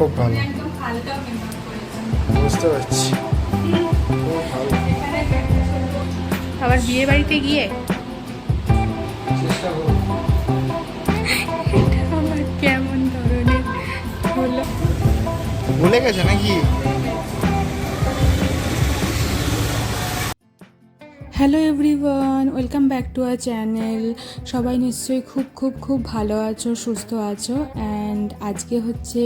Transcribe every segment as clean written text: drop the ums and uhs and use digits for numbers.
খুব ভালো, একদম হালকা মেকআপ করেছি। বুঝতে পারছি, খুব ভালো। আবার বিয়ে বাড়িতে গিয়ে চেষ্টা করুন। এটা আমার কেমন ধরনের হলো। ভুলে গেছে নাকি? Hello everyone, welcome back to our channel. সবাই নিশ্চয়ই খুব খুব খুব ভালো আছো, সুস্থ আছো। অ্যান্ড আজকে হচ্ছে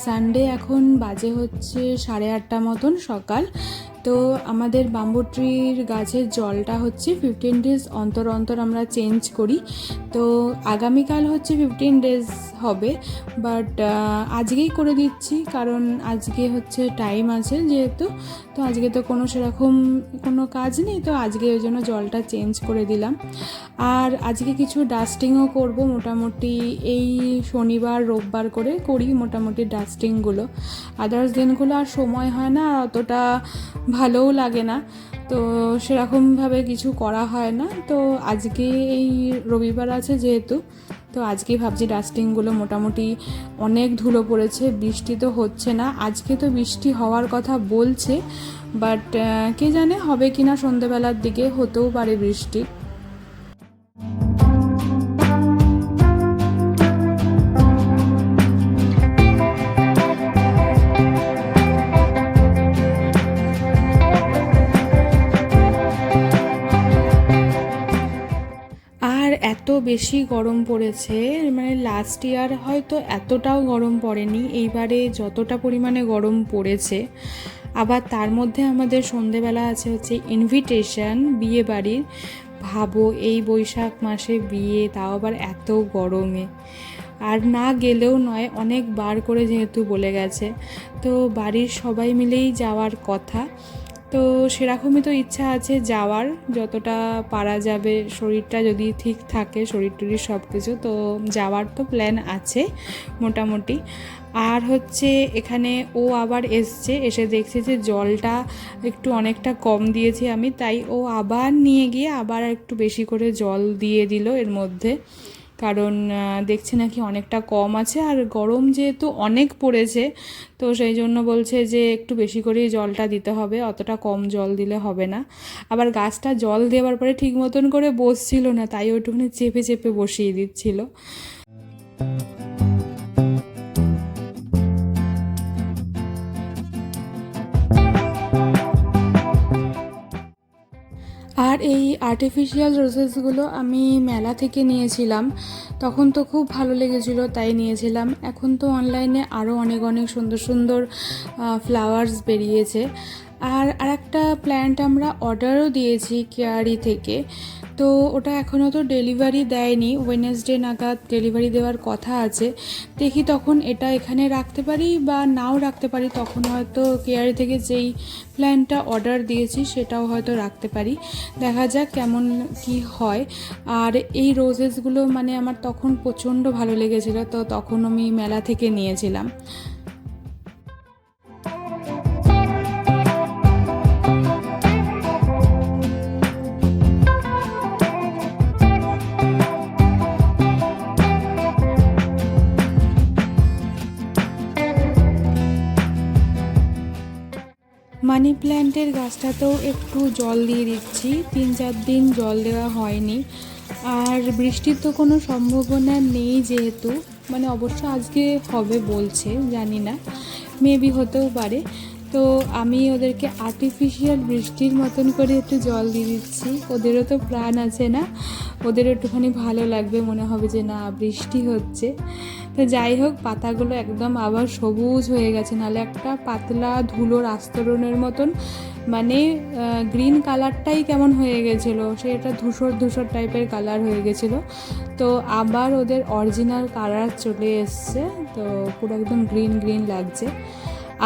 সানডে এখন বাজে হচ্ছে 8:30 মতন সকাল। তো আমাদের বাম্বু ট্রির গাছের জলটা হচ্ছে 15 ডেজ অন্তর অন্তর আমরা চেঞ্জ করি। তো আগামীকাল হচ্ছে 15 ডেজ হবে, বাট আজকেই করে দিচ্ছি, কারণ আজকে হচ্ছে টাইম আছে যেহেতু। তো আজকে তো সেরকম কোনো কাজ নেই, তো আজকে ওই জন্য জলটা চেঞ্জ করে দিলাম। আর আজকে কিছু ডাস্টিংও করব, মোটামুটি এই শনিবার রোববার করে করি মোটামুটি ডাস্টিংগুলো। আদার্স দিনগুলো আর সময় হয় না, আর অতটা ভালোও লাগে না, তো সেরকমভাবে কিছু করা হয় না। তো আজকে এই রবিবার আছে যেহেতু, তো আজকেই ভাবছি ডাস্টিংগুলো, মোটামুটি অনেক ধুলো পড়েছে, বৃষ্টি তো হচ্ছে না। আজকে তো বৃষ্টি হওয়ার কথা বলছে, বাট কে জানে হবে কি না, সন্ধেবেলার দিকে হতেও পারে বৃষ্টি। আর এত বেশি গরম পড়েছে, মানে লাস্ট ইয়ার হয়তো এতটাও গরম পড়েনি, এইবারে যতটা পরিমাণে গরম পড়েছে। আবার তার মধ্যে আমাদের সন্ধেবেলা আছে হচ্ছে ইনভিটেশন বিয়ে বাড়ির। ভাবো, এই বৈশাখ মাসে বিয়ে, তাও আবার এত গরমে। আর না গেলেও নয়, অনেকবার করে যেহেতু বলে গেছে, তো বাড়ির সবাই মিলেই যাওয়ার কথা। তো সেরকমই তো ইচ্ছা আছে যাওয়ার, যতটা পারা যাবে, শরীরটা যদি ঠিক থাকে, শরীর টরীর সব কিছু, তো যাওয়ার তো প্ল্যান আছে মোটামুটি। আর হচ্ছে এখানে ও আবার এসে দেখছে যে জলটা একটু অনেকটা কম দিয়েছি আমি, তাই ও আবার নিয়ে গিয়ে আবার একটু বেশি করে জল দিয়ে দিল এর মধ্যে, কারণ দেখছে নাকি অনেকটা কম আছে, আর গরম যেহেতু অনেক পড়েছে, তো সেই জন্য বলছে যে একটু বেশি করেই জলটা দিতে হবে, অতটা কম জল দিলে হবে না। আবার গাছটা জল দেওয়ার পরে ঠিক মতন করে বসছিল না, তাই ওইটুকুনি চেপে চেপে বসিয়ে দিচ্ছিল। আর এই আর্টিফিশিয়াল রোজেসগুলো আমি মেলা থেকে নিয়েছিলাম, তখন তো খুব ভালো লেগেছিলো তাই নিয়েছিলাম। এখন তো অনলাইনে আরও অনেক অনেক সুন্দর সুন্দর ফ্লাওয়ার্স বেরিয়েছে। আর আরেকটা প্ল্যান্ট আমরা অর্ডারও দিয়েছি কেয়ারি থেকে, তো ওটা এখনও তো ডেলিভারি দেয়নি, ওয়েডনেসডে নাগাদ ডেলিভারি দেওয়ার কথা আছে। দেখি তখন এটা এখানে রাখতে পারি বা নাও রাখতে পারি, তখন হয়তো কেয়ারি থেকে যেই প্ল্যান্টটা অর্ডার দিয়েছি সেটাও হয়তো রাখতে পারি, দেখা যাক কেমন কি হয়। আর এই রোজেসগুলো মানে আমার তখন প্রচণ্ড ভালো লেগেছিলো, তো তখন আমি মেলা থেকে নিয়েছিলাম। মানি প্ল্যান্টের গাছটাতেও একটু জল দিয়ে দিচ্ছি, 3-4 দিন জল দেওয়া হয়নি। আর বৃষ্টির তো কোনো সম্ভাবনা নেই যেহেতু, মানে অবশ্য আজকে হবে বলছে, জানি না, মেবি হতেও পারে। তো আমি ওদেরকে আর্টিফিশিয়াল বৃষ্টির মতন করে একটু জল দিয়ে দিচ্ছি, ওদেরও তো প্রাণ আছে না, ওদেরও একটুখানি ভালো লাগবে, মনে হবে যে না বৃষ্টি হচ্ছে। তো যাই হোক, পাতাগুলো একদম আবার সবুজ হয়ে গেছে, নাহলে একটা পাতলা ধুলোর আস্তরণের মতন, মানে গ্রিন কালারটাই কেমন হয়ে গেছিলো, সেটা ধূসর ধূসর টাইপের কালার হয়ে গেছিলো। তো আবার ওদের অরিজিনাল কালার চলে এসছে, তো পুরো একদম গ্রিন গ্রিন লাগছে।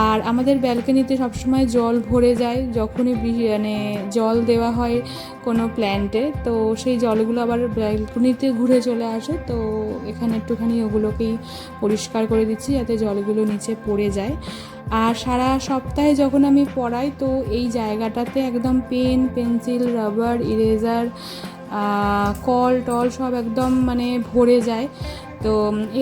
আর আমাদের ব্যালকনিতে সবসময় জল ভরে যায় যখনই মানে জল দেওয়া হয় কোনো প্ল্যান্টে, তো সেই জলগুলো আবার ব্যালকনিতে ঘুরে চলে আসে, তো এখানে একটুখানি ওগুলোকেই পরিষ্কার করে দিচ্ছি যাতে জলগুলো নিচে পড়ে যায়। আর সারা সপ্তাহে যখন আমি পড়াই, তো এই জায়গাটাতে একদম পেন, পেন্সিল, রাবার, ইরেজার, কল টল সব একদম মানে ভরে যায়। তো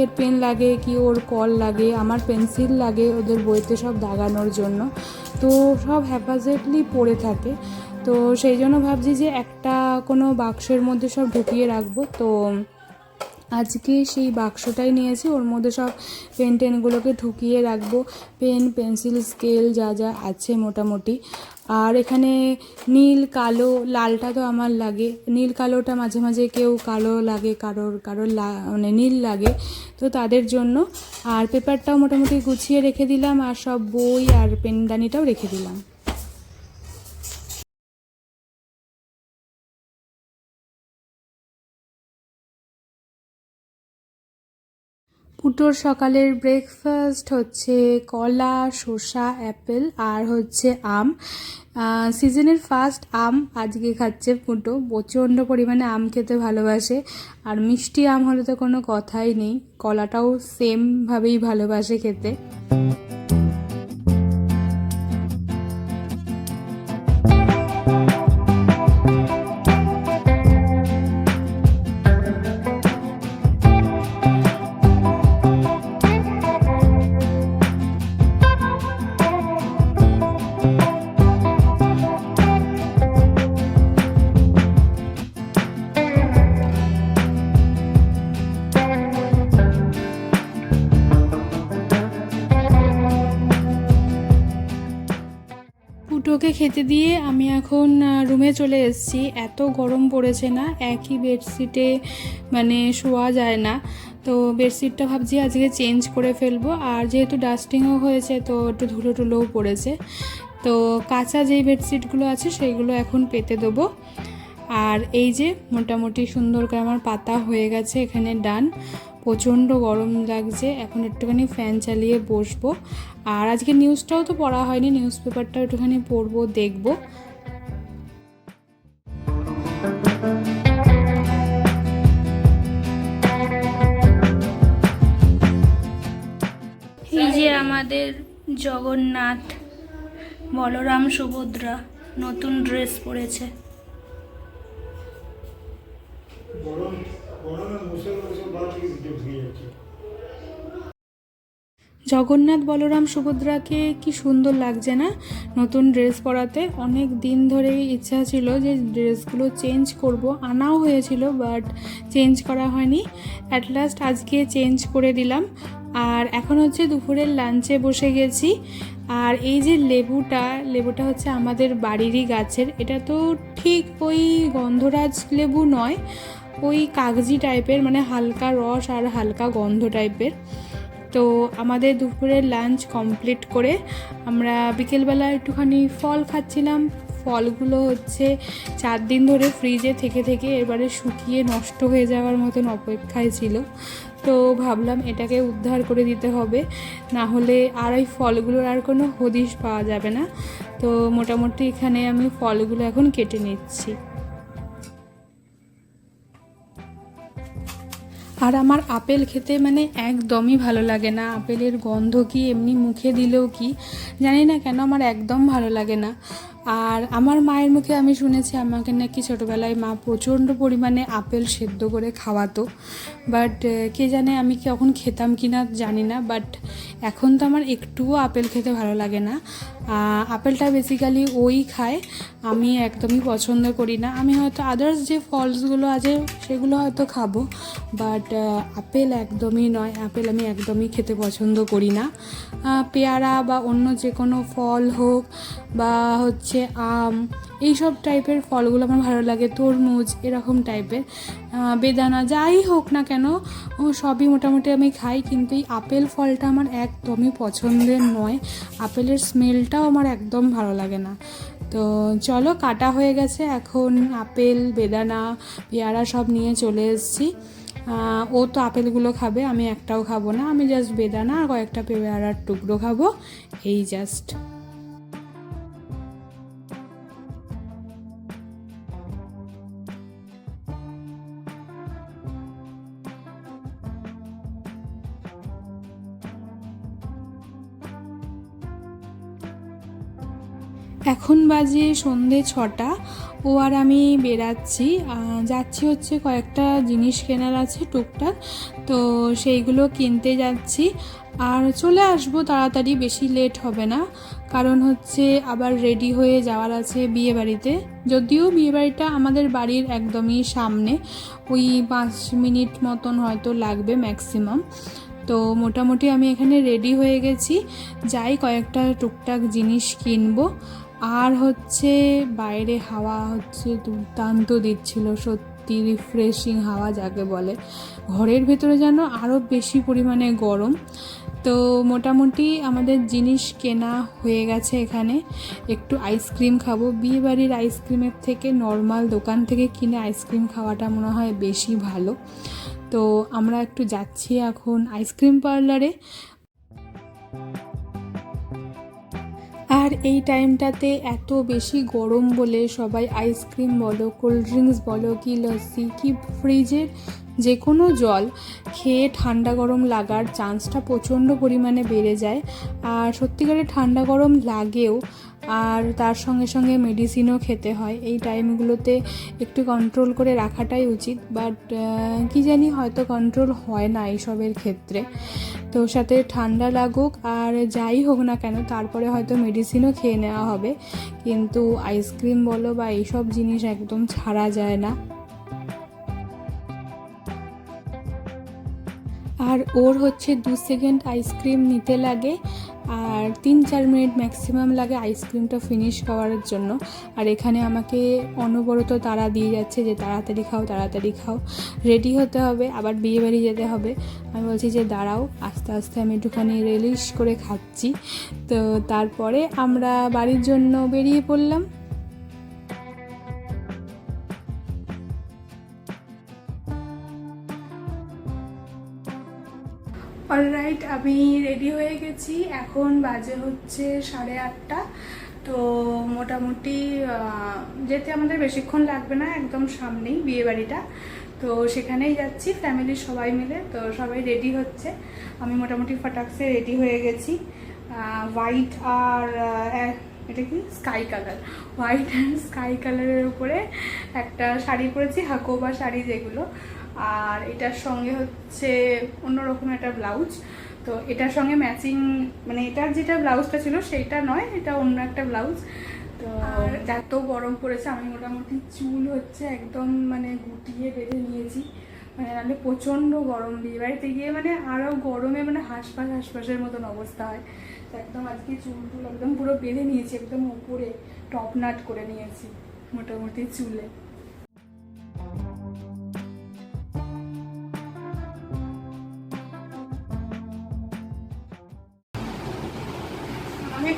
এর পেন লাগে কি ওর কল লাগে, আমার পেন্সিল লাগে ওদের বইতে সব দাগানোর জন্য। তো সব হ্যাপাজেটলি পড়ে থাকে। তো সেই জন্য ভাবছি যে একটা কোনো বাক্সের মধ্যে সব ঢুকিয়ে রাখবো। তো আজকে সেই বাক্সটাই নিয়েছি, ওর মধ্যে সব পেন টেনগুলোকে ঢুকিয়ে রাখবো, পেন পেন্সিল স্কেল যা যা আছে মোটামুটি। আর এখানে নীল কালো লালটা তো আমার লাগে, নীল কালোটা মাঝে মাঝে কেউ কালো লাগে, কারোর মানে নীল লাগে, তো তাদের জন্য। আর পেপারটাও মোটামুটি গুছিয়ে রেখে দিলাম, আর সব বই আর পেনদানিটাও রেখে দিলাম। পুটোর সকালের ব্রেকফাস্ট হচ্ছে কলা, শসা, অ্যাপেল আর হচ্ছে আম। সিজনের ফার্স্ট আম আজকে খাচ্ছে পুটো, প্রচণ্ড পরিমাণে আম খেতে ভালোবাসে। আর মিষ্টি আম হলে তো কোনো কথাই নেই, কলাটাও সেমভাবেই ভালোবাসে খেতে। পুটোকে খেতে দিয়ে আমি এখন রুমে চলে এসেছি। এত গরম পড়েছে না, একই বেডশিটে মানে শোয়া যায় না। তো বেডশিটটা ভাবছি আজকে চেঞ্জ করে ফেলবো। আর যেহেতু ডাস্টিংও হয়েছে তো একটু ধুলো টুলোও পড়েছে, তো কাঁচা যেই বেডশিটগুলো আছে সেইগুলো এখন পেতে দেবো। আর এই যে মোটামুটি সুন্দর করে আমার পাতা হয়ে গেছে এখানে ডান। প্রচণ্ড গরম লাগছে, এখন একটুখানি ফ্যান চালিয়ে বসবো। আর আজকে নিউজটাও তো পড়া হয়নি, নিউজ পেপারটাও একটুখানি পড়বো, দেখবো। এই যে আমাদের জগন্নাথ, বলরাম, সুভদ্রা নতুন ড্রেস পরেছে। জগন্নাথ, বলরাম, সুভদ্রাকে কি সুন্দর লাগছে না নতুন ড্রেস পরাতে। অনেক দিন ধরেই ইচ্ছা ছিল যে ড্রেসগুলো চেঞ্জ করব, আনাও হয়েছিল বাট চেঞ্জ করা হয়নি। অ্যাট লাস্ট আজকে চেঞ্জ করে দিলাম। আর এখন হচ্ছে দুপুরের লাঞ্চে বসে গেছি। আর এই যে লেবুটা হচ্ছে আমাদের বাড়িরই গাছের। এটা তো ঠিক ওই গন্ধরাজ লেবু নয়, ওই কাগজি টাইপের, মানে হালকা রস আর হালকা গন্ধ টাইপের। তো আমাদের দুপুরের লাঞ্চ কমপ্লিট করে আমরা বিকেলবেলা একটুখানি ফল খাচ্ছিলাম। ফলগুলো হচ্ছে 4 দিন ধরে ফ্রিজে থেকে থেকে এবারে শুকিয়ে নষ্ট হয়ে যাওয়ার মতন অপেক্ষায় ছিল। তো ভাবলাম এটাকে উদ্ধার করে দিতে হবে, না হলে আর ওই ফলগুলোর আর কোনো হদিশ পাওয়া যাবে না। তো মোটামুটি এখানে আমি ফলগুলো এখন কেটে নিচ্ছি। আর আমার আপেল খেতে মানে একদমই ভালো লাগে না। আপেলের গন্ধ কি এমনি মুখে দিলেও কি জানি না কেন আমার একদম ভালো লাগে না। আর আমার মায়ের মুখে আমি শুনেছি আমাকে নাকি ছোটোবেলায় মা প্রচণ্ড পরিমাণে আপেল সেদ্ধ করে খাওয়াতো, বাট কে জানে আমি কখন খেতাম কি না জানি না। বাট এখন তো আমার একটুও আপেল খেতে ভালো লাগে না। আপেলটা বেসিক্যালি ওই খায়, আমি একদমই পছন্দ করি না। আমি হয়তো আদার্স যে ফলসগুলো আছে সেগুলো হয়তো খাবো, বাট আপেল একদমই নয়। আপেল আমি একদমই খেতে পছন্দ করি না। পেয়ারা বা অন্য যে কোনো ফল হোক বা হচ্ছে আম, এইসব টাইপের ফলগুলো আমার ভালো লাগে, তরমুজ এরকম টাইপের, বেদানা যাই হোক না কেন সবই মোটামুটি আমি খাই। কিন্তু এই আপেল ফলটা আমার একদমই পছন্দের নয়, আপেলের স্মেলটাও আমার একদম ভালো লাগে না। তো চলো, কাটা হয়ে গেছে, এখন আপেল বেদানা পেয়ারা সব নিয়ে চলে এসেছি। ও তো আপেলগুলো খাবে, আমি একটাও খাবো না, আমি জাস্ট বেদানা আর কয়েকটা পেয়ারার টুকরো খাবো, এই জাস্ট। এখন বাজে সন্ধে 6টা। ও আর আমি বেরাচ্ছি, যাচ্ছি হচ্ছে কয়েকটা জিনিস কেনার আছে টুকটাক, তো সেইগুলো কিনতে যাচ্ছি। আর চলে আসবো তাড়াতাড়ি, বেশি লেট হবে না, কারণ হচ্ছে আবার রেডি হয়ে যাওয়ার আছে বিয়েবাড়িতে। যদিও বিয়েবাড়িটা আমাদের বাড়ির একদমই সামনে, ওই 5 মিনিট মতন হয়তো লাগবে ম্যাক্সিমাম। তো মোটামুটি আমি এখানে রেডি হয়ে গেছি, যাই কয়েকটা টুকটাক জিনিস কিনবো। আর হচ্ছে বাইরে হাওয়া হচ্ছে দুর্দান্ত দিচ্ছিল, সত্যি রিফ্রেশিং হাওয়া যাকে বলে। ঘরের ভেতরে যেন আরও বেশি পরিমাণে গরম। তো মোটামুটি আমাদের জিনিস কেনা হয়ে গেছে। এখানে একটু আইসক্রিম খাবো। বিয়েবাড়ির আইসক্রিমের থেকে নর্মাল দোকান থেকে কিনে আইসক্রিম খাওয়াটা মনে হয় বেশি ভালো। তো আমরা একটু যাচ্ছি এখন আইসক্রিম পার্লারে। আর এই টাইমটাতে এত বেশি গরম বলে সবাই আইসক্রিম বলো, কোল্ড ড্রিঙ্কস বলো, কি লস্যি, কি ফ্রিজের যে কোনো জল খেয়ে ঠান্ডা গরম লাগার চান্সটা প্রচণ্ড পরিমাণে বেড়ে যায়। আর সত্যিকারে ঠান্ডা গরম লাগেও, আর তার সঙ্গে সঙ্গে মেডিসিনও খেতে হয়। এই টাইমগুলোতে একটু কন্ট্রোল করে রাখাটাই উচিত, বাট কি জানি হয়তো কন্ট্রোল হয় না এইসবের ক্ষেত্রে। তো সাথে ঠান্ডা লাগুক আর যাই হোক না কেন, তারপরে হয়তো মেডিসিনও খেয়ে নেওয়া হবে, কিন্তু আইসক্রিম বলো বা এইসব জিনিস একদম ছাড়া যায় না। আর ওর হচ্ছে 2 সেকেন্ড আইসক্রিম নিতে লাগে, আর 3-4 মিনিট ম্যাক্সিমাম লাগে আইসক্রিমটা ফিনিশ করার জন্য। আর এখানে আমাকে অনবরত তাড়া দিয়ে যাচ্ছে যে তাড়াতাড়ি খাও, তাড়াতাড়ি খাও, রেডি হতে হবে, আবার বিয়েবাড়ি যেতে হবে। আমি বলছি যে দাঁড়াও, আস্তে আস্তে আমি একটুখানি রিলিশ করে খাচ্ছি। তো তারপরে আমরা বাড়ির জন্য বেরিয়ে পড়লাম। অলরাইট, আমি রেডি হয়ে গেছি। এখন বাজে হচ্ছে 8:30। তো মোটামুটি যেতে আমাদের বেশিক্ষণ লাগবে না, একদম সামনেই বিয়েবাড়িটা। তো সেখানেই যাচ্ছি ফ্যামিলির সবাই মিলে। তো সবাই রেডি হচ্ছে, আমি মোটামুটি ফটাকসে রেডি হয়ে গেছি। হোয়াইট আর এটা কি sky colour, white and sky কালারের উপরে একটা শাড়ি পরেছি, হাকোবা শাড়ি যেগুলো। আর এটার সঙ্গে হচ্ছে অন্যরকম একটা ব্লাউজ। তো এটার সঙ্গে ম্যাচিং, মানে এটার যেটা ব্লাউজটা ছিল সেইটা নয়, এটা অন্য একটা ব্লাউজ। তো এত গরম পড়েছে, আমি মোটামুটি চুল হচ্ছে একদম মানে গুটিয়ে বেঁধে নিয়েছি, মানে নাহলে প্রচণ্ড গরম। বিয়েবাড়িতে গিয়ে মানে আরও গরমে মানে হাঁসফাঁসের মতন অবস্থা হয়। তো একদম আজকে চুল একদম পুরো বেঁধে নিয়েছি, একদম উপরে টপ নাট করে নিয়েছি মোটামুটি চুলে।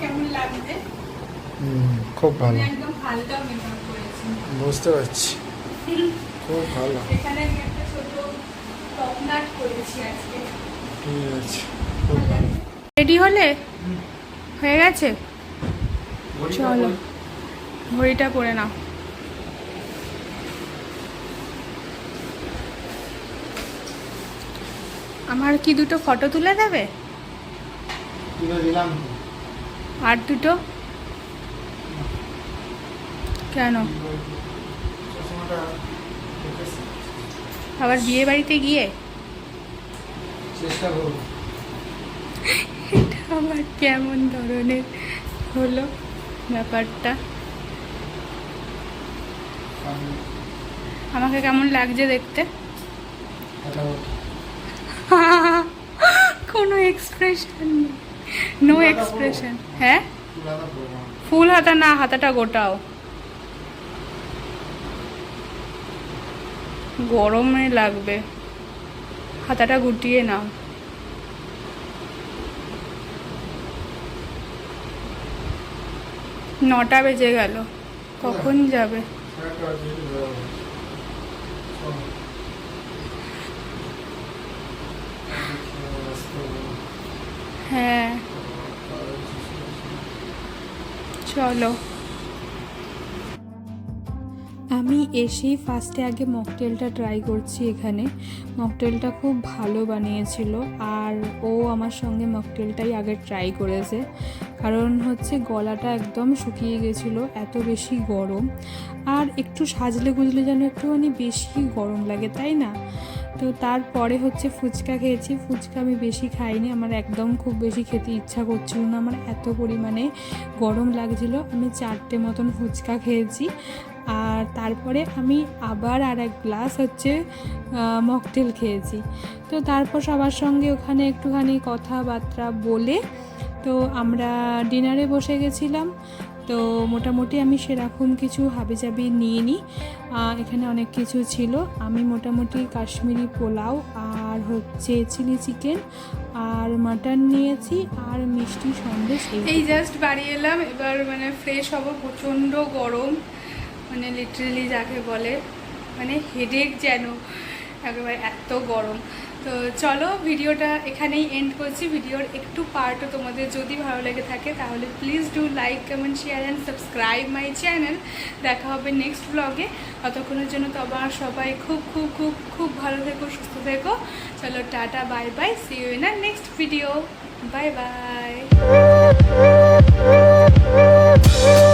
কেমন লাগছে? খুব ভালো, একদম হালকা মেকআপ করেছি, বুঝতে পারছি, খুব ভালো। এখানে আমি একটা ছোট টপ নাট করেছি আজকে। ঠিক আছে, খুব ভালো। রেডি হলে হয়ে গেছে, চলো ঘড়িটা পরে নাও। আমার কি দুটো ফটো তুলে দেবে? দিলাম আর দুটো কেন? আবার বিয়ে বাড়িতে গিয়ে চেষ্টা করব। এটা আবার কেমন ধরনের হলো ব্যাপারটা? আমাকে কেমন লাগছে দেখতে? কোনো এক্সপ্রেশন নেই, নো এক্সপ্রেশন। হ্যাঁ, ফুল হাতা না, হাতাটা গোটাও। গরমে লাগবে, হাতাটা গুটিয়ে নাও। 9টা বেজে গেল, কখন যাবে? হ্যাঁ চলো। আমি এসেই ফার্স্টে আগে মকটেলটা ট্রাই করছি। এখানে মকটেলটা খুব ভালো বানিয়েছিল, আর ও আমার সঙ্গে মকটেলটাই আগে ট্রাই করেছে, কারণ হচ্ছে গলাটা একদম শুকিয়ে গেছিলো, এত বেশি গরম। আর একটু সাজলে গুজলে যেন একটুখানি বেশি গরম লাগে, তাই না? তো তারপরে হচ্ছে ফুচকা খেয়েছি। ফুচকা আমি বেশি খাইনি, আমার একদম খুব বেশি খেতে ইচ্ছা করছিল না, আমার এত পরিমাণে গরম লাগছিল। আমি 4টে মতন ফুচকা খেয়েছি, আর তারপরে আমি আবার আর এক গ্লাস হচ্ছে মকটেল খেয়েছি। তো তারপর সবার সঙ্গে ওখানে একটুখানি কথাবার্তা বলে তো আমরা ডিনারে বসে গেছিলাম। তো মোটামুটি আমি সেরকম কিছু হাবিজাবি নিয়ে নিই, এখানে অনেক কিছু ছিল। আমি মোটামুটি কাশ্মীরি পোলাও আর হচ্ছে চিলি চিকেন আর মাটন নিয়েছি, আর মিষ্টি সন্দেশ। এই জাস্ট বাড়ি এলাম, এবার মানে ফ্রেশ হব। প্রচণ্ড গরম, মানে লিটারেলি যাকে বলে মানে হেডেক যেন, একেবারে এত গরম। তো চলো ভিডিওটা এখানেই এন্ড করছি। ভিডিওর একটু পার্টও তোমাদের যদি ভালো লেগে থাকে তাহলে please do like, comment, share and subscribe my channel. দেখা হবে নেক্সট ব্লগে। ততক্ষণের জন্য তো আবার সবাই খুব খুব খুব খুব ভালো থেকো, সুস্থ থেকো। চলো টাটা, bye bye, see you in a next video, bye by.